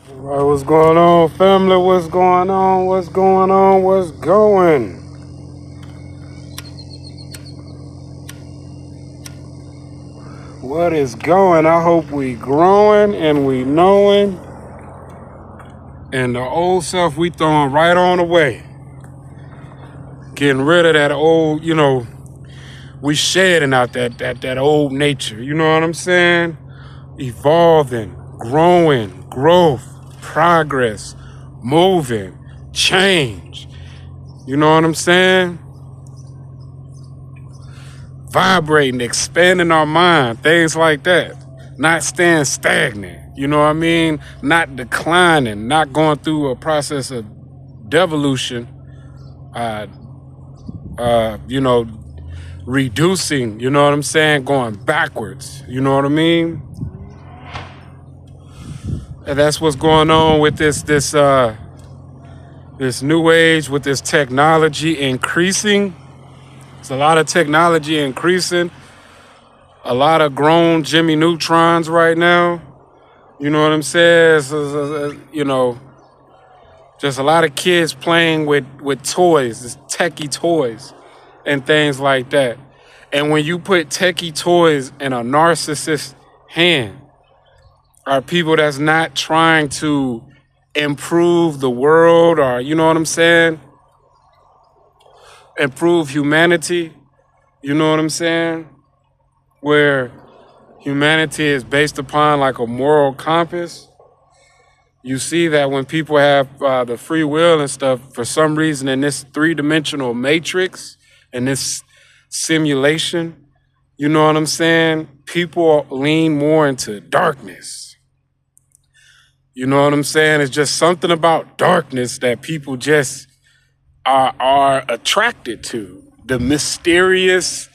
Right, what's going on, family? What's going on? What's going on? What's going? What is going? I hope we growing and we knowing, and the old self we throwing right on away. Getting rid of that old, we shedding out that old nature. You know what I'm saying? Evolving, growing, growth, progress, moving, change. You know what I'm saying? Vibrating, expanding our mind, things like that. Not staying stagnant, you know what I mean? Not declining, not going through a process of devolution, uh, you know, reducing, you know what I'm saying? Going backwards, you know what I mean? And that's what's going on with this new age, with this technology increasing. It's a lot of technology increasing. A lot of grown Jimmy Neutrons right now. You know what I'm saying? Just a lot of kids playing with toys, this techie toys and things like that. And when you put techie toys in a narcissist's hand, are people that's not trying to improve the world, or, you know what I'm saying? Improve humanity. You know what I'm saying? Where humanity is based upon like a moral compass. You see that when people have the free will and stuff, for some reason in this three-dimensional matrix, in this simulation, you know what I'm saying? People lean more into darkness. You know what I'm saying? It's just something about darkness that people just are attracted to. The mysterious,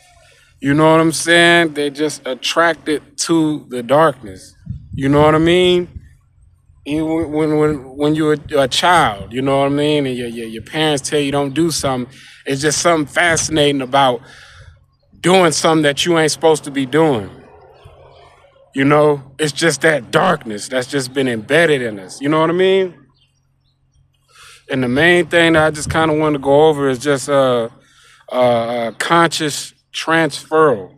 you know what I'm saying? They're just attracted to the darkness. You know what I mean? When you're a child, you know what I mean, and your parents tell you don't do something, it's just something fascinating about doing something that you ain't supposed to be doing. You know, it's just that darkness that's just been embedded in us. You know what I mean? And the main thing that I just kind of want to go over is just conscious transferal.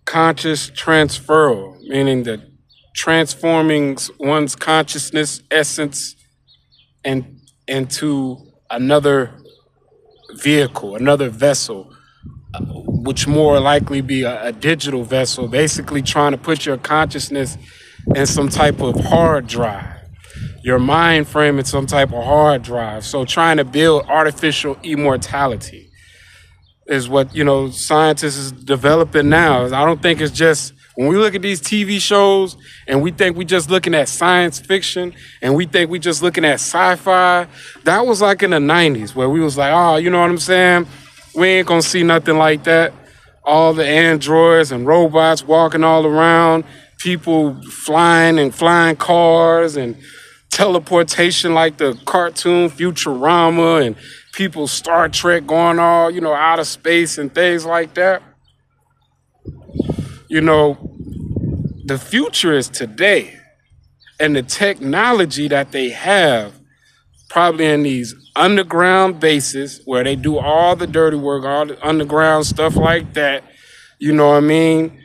Conscious transferal, meaning that transforming one's consciousness essence and into another vehicle, another vessel, which more likely be a digital vessel, basically trying to put your consciousness in some type of hard drive, your mind frame in some type of hard drive. So trying to build artificial immortality is what, scientists is developing now. I don't think it's just, when we look at these TV shows and we think we just looking at science fiction and we think we just looking at sci-fi, that was like in the 90s where we was like, oh, you know what I'm saying? We ain't gonna see nothing like that. All the androids and robots walking all around, people flying cars and teleportation like the cartoon Futurama, and people Star Trek going all, out of space and things like that. The future is today, and the technology that they have probably in these underground bases where they do all the dirty work, all the underground stuff like that, you know what I mean?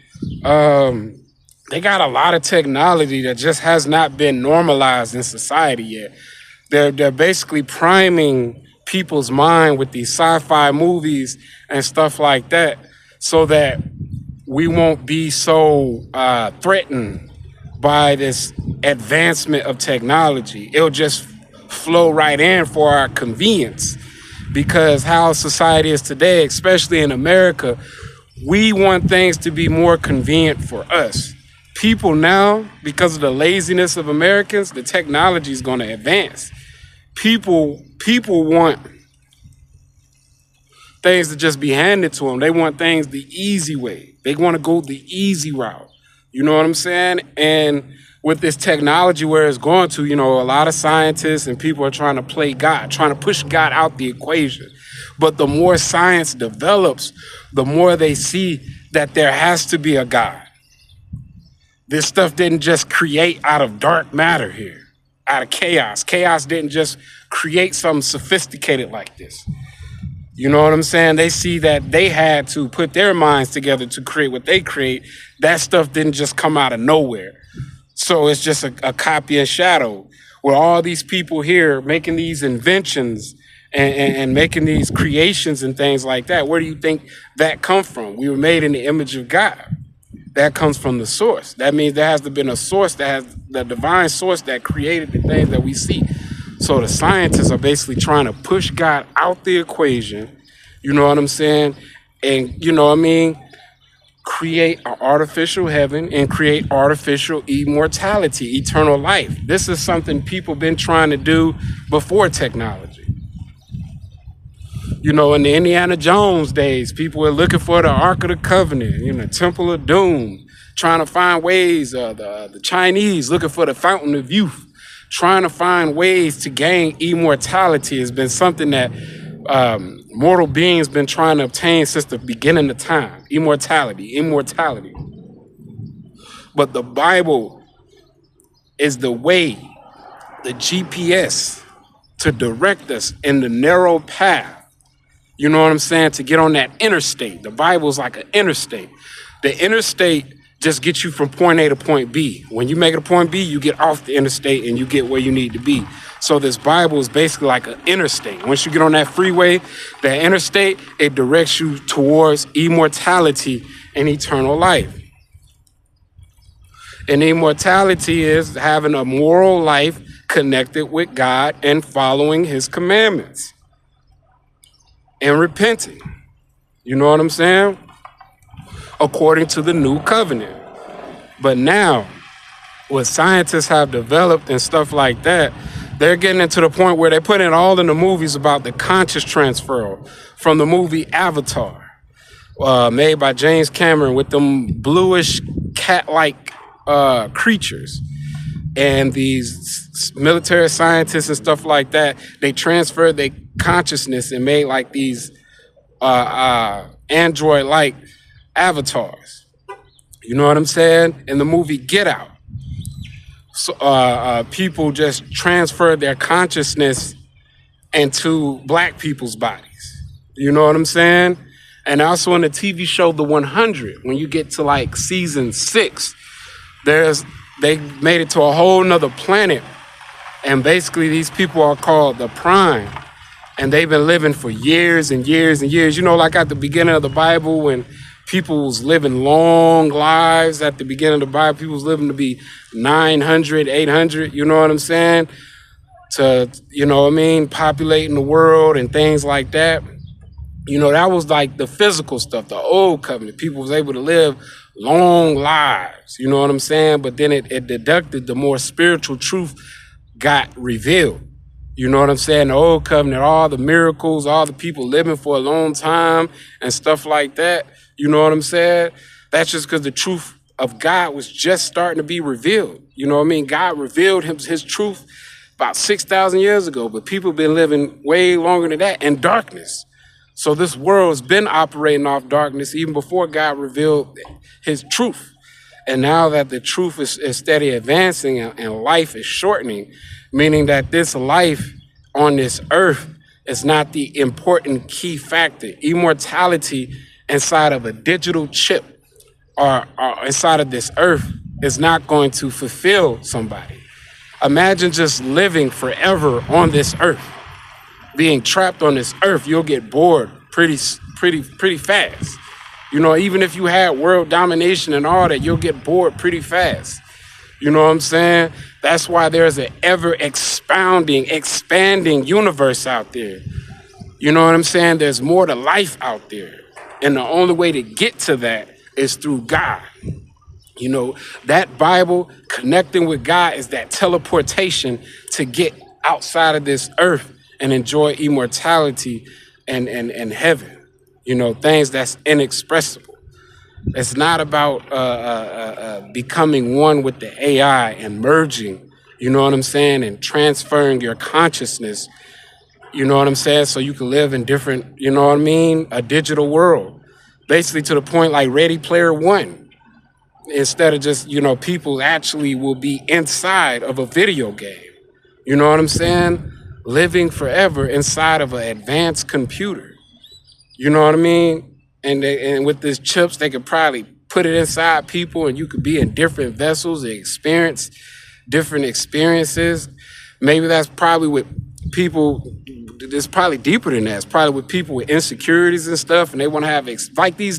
They got a lot of technology that just has not been normalized in society yet. They're basically priming people's mind with these sci-fi movies and stuff like that so that we won't be so threatened by this advancement of technology. It'll just flow right in for our convenience, because how society is today, especially in America, we want things to be more convenient for us. People now, because of the laziness of Americans, the technology is going to advance. People want things to just be handed to them. They want things the easy way. They want to go the easy route. You know what I'm saying? And with this technology where it's going to, a lot of scientists and people are trying to play God, trying to push God out the equation. But the more science develops, the more they see that there has to be a God. This stuff didn't just create out of dark matter here, out of chaos. Chaos didn't just create something sophisticated like this. You know what I'm saying? They see that they had to put their minds together to create what they create. That stuff didn't just come out of nowhere. So it's just a copy and shadow where all these people here making these inventions and making these creations and things like that. Where do you think that come from? We were made in the image of God. That comes from the source. That means there has to been a source that has the divine source that created the things that we see. So the scientists are basically trying to push God out the equation. You know what I'm saying? And you know what I mean? Create an artificial heaven and create artificial immortality, eternal life. This is something people been trying to do before technology. You know, in the Indiana Jones days, people were looking for the Ark of the Covenant, you know, Temple of Doom, trying to find ways, the Chinese looking for the Fountain of Youth, trying to find ways to gain immortality has been something that mortal beings been trying to obtain since the beginning of time. Immortality. But the Bible is the way, the GPS to direct us in the narrow path. You know what I'm saying? To get on that interstate. The Bible is like an interstate. The interstate just gets you from point A to point B. When you make it to point B, you get off the interstate and you get where you need to be. So this Bible is basically like an interstate. Once you get on that freeway, that interstate, it directs you towards immortality and eternal life. And immortality is having a moral life connected with God and following his commandments and repenting. You know what I'm saying? According to the new covenant. But now, what scientists have developed and stuff like that, they're getting into the point where they put it all in the movies about the conscious transfer from the movie Avatar, made by James Cameron, with them bluish cat-like creatures. And these military scientists and stuff like that, they transferred their consciousness and made like these android-like avatars. You know what I'm saying? In the movie Get Out, so people just transferred their consciousness into black people's bodies. You know what I'm saying? And also in the TV show The 100, when you get to like season 6, they made it to a whole nother planet. And basically these people are called the Prime. And they've been living for years and years and years. You know, like at the beginning of the Bible, when people was living long lives at the beginning of the Bible, people was living to be 900, 800, you know what I'm saying? To, you know what I mean, populating the world and things like that. You know, that was like the physical stuff, the old covenant. People was able to live long lives, you know what I'm saying? But then it deducted the more spiritual truth got revealed. You know what I'm saying? The old covenant, all the miracles, all the people living for a long time and stuff like that. You know what I'm saying? That's just because the truth of God was just starting to be revealed. You know what I mean? God revealed his truth about 6,000 years ago, but people have been living way longer than that in darkness. So this world's been operating off darkness even before God revealed his truth. And now that the truth is steady advancing and life is shortening, meaning that this life on this earth is not the important key factor. Immortality inside of a digital chip or inside of this earth is not going to fulfill somebody. Imagine just living forever on this earth. Being trapped on this earth, you'll get bored pretty fast. You know, even if you had world domination and all that, you'll get bored pretty fast. You know what I'm saying? That's why there's an ever expanding universe out there. You know what I'm saying? There's more to life out there. And the only way to get to that is through God. You know, that Bible connecting with God is that teleportation to get outside of this earth and enjoy immortality and heaven. You know, things that's inexpressible. It's not about becoming one with the AI and merging, you know what I'm saying, and transferring your consciousness, you know what I'm saying, so you can live in different, you know what I mean, a digital world. Basically to the point like Ready Player One. instead of just, people actually will be inside of a video game. You know what I'm saying? Living forever inside of an advanced computer. You know what I mean? And with these chips, they could probably put it inside people, and you could be in different vessels and experience different experiences. Maybe that's probably with people. It's probably deeper than that. It's probably with people with insecurities and stuff, and they want to have like these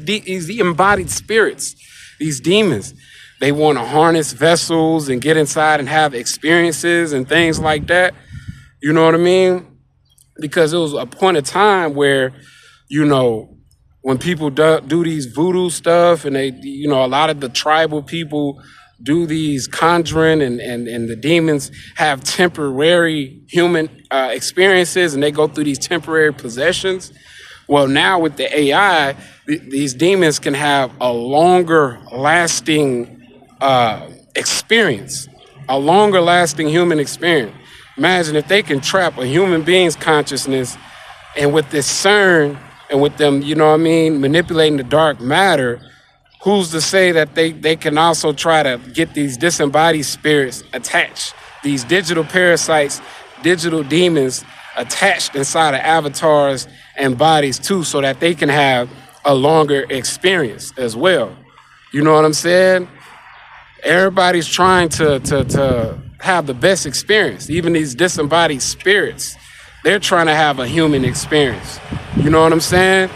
embodied spirits, these demons. They want to harness vessels and get inside and have experiences and things like that. You know what I mean? Because it was a point of time where, you know, when people do these voodoo stuff, and they, a lot of the tribal people do these conjuring, and the demons have temporary human experiences, and they go through these temporary possessions. Well, now with the AI, these demons can have a longer lasting experience, a longer lasting human experience. Imagine if they can trap a human being's consciousness, and with this CERN, and with them, manipulating the dark matter, who's to say that they can also try to get these disembodied spirits attached, these digital parasites, digital demons attached inside of avatars and bodies too, so that they can have a longer experience as well. You know what I'm saying? Everybody's trying to have the best experience. Even these disembodied spirits, they're trying to have a human experience. You know what I'm saying?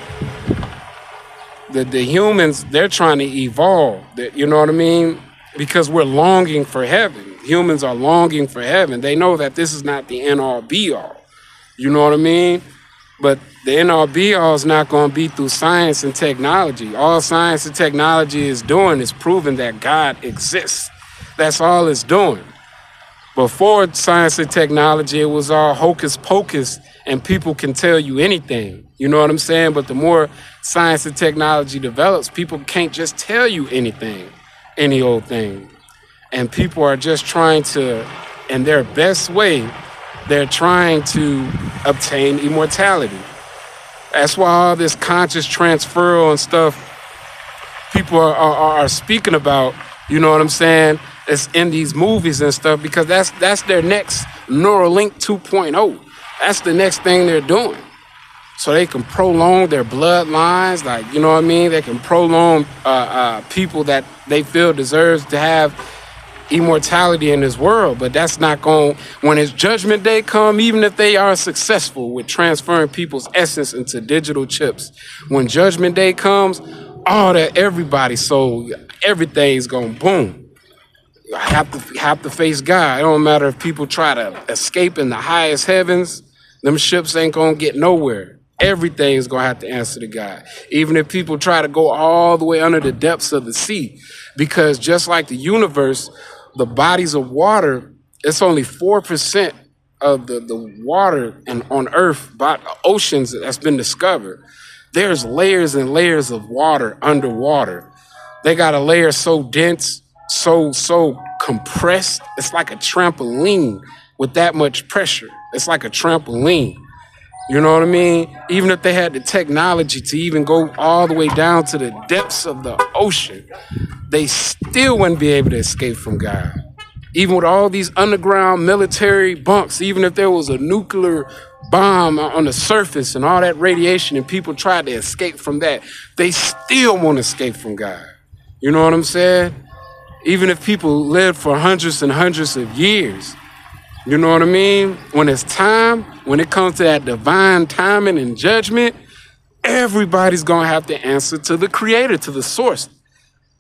The humans, they're trying to evolve. You know what I mean? Because we're longing for heaven. Humans are longing for heaven. They know that this is not the end all be all. You know what I mean? But the end all be all is not going to be through science and technology. All science and technology is doing is proving that God exists. That's all it's doing. Before science and technology, it was all hocus pocus, and people can tell you anything. You know what I'm saying? But the more science and technology develops, people can't just tell you anything, any old thing. And people are just trying to, in their best way, they're trying to obtain immortality. That's why all this conscious transferal and stuff people are speaking about, you know what I'm saying? It's in these movies and stuff, because that's their next Neuralink 2.0. That's the next thing they're doing. So they can prolong their bloodlines, like, you know what I mean? They can prolong people that they feel deserves to have immortality in this world. But that's not going, when it's judgment day come, even if they are successful with transferring people's essence into digital chips, when judgment day comes, all that, everybody's soul, everything's going boom. Have to face God. It don't matter if people try to escape in the highest heavens, them ships ain't gonna get nowhere. Everything's gonna have to answer to God. Even if people try to go all the way under the depths of the sea, because just like the universe, the bodies of water, it's only 4% of the water on Earth, by oceans that's been discovered. There's layers and layers of water underwater. They got a layer so dense, so compressed, it's like a trampoline with that much pressure. It's like a trampoline. You know what I mean? Even if they had the technology to even go all the way down to the depths of the ocean, they still wouldn't be able to escape from God. Even with all these underground military bunks, even if there was a nuclear bomb on the surface and all that radiation and people tried to escape from that, they still won't escape from God. You know what I'm saying? Even if people live for hundreds and hundreds of years, you know what I mean? When it's time, when it comes to that divine timing and judgment, everybody's going to have to answer to the creator, to the source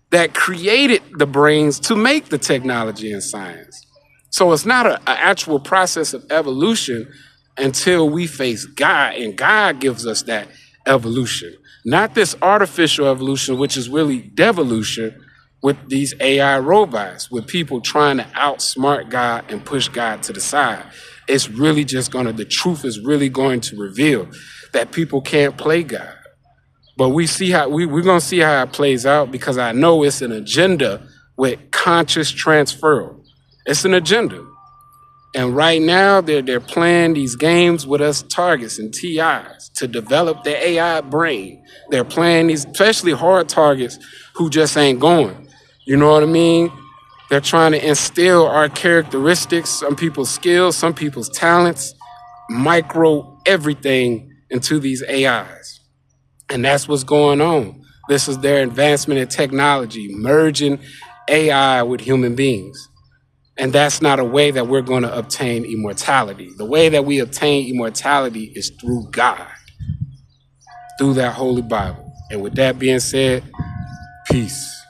that created the brains to make the technology and science. So it's not an actual process of evolution until we face God, and God gives us that evolution. Not this artificial evolution, which is really devolution, with these AI robots, with people trying to outsmart God and push God to the side. It's really just the truth is really going to reveal that people can't play God. But we're going to see how it plays out, because I know it's an agenda with conscious transferal. It's an agenda. And right now they're playing these games with us targets and TIs to develop the AI brain. They're playing these, especially hard targets who just ain't going. You know what I mean? They're trying to instill our characteristics, some people's skills, some people's talents, micro everything into these AIs. And that's what's going on. This is their advancement in technology, merging AI with human beings. And that's not a way that we're going to obtain immortality. The way that we obtain immortality is through God, through that Holy Bible. And with that being said, peace.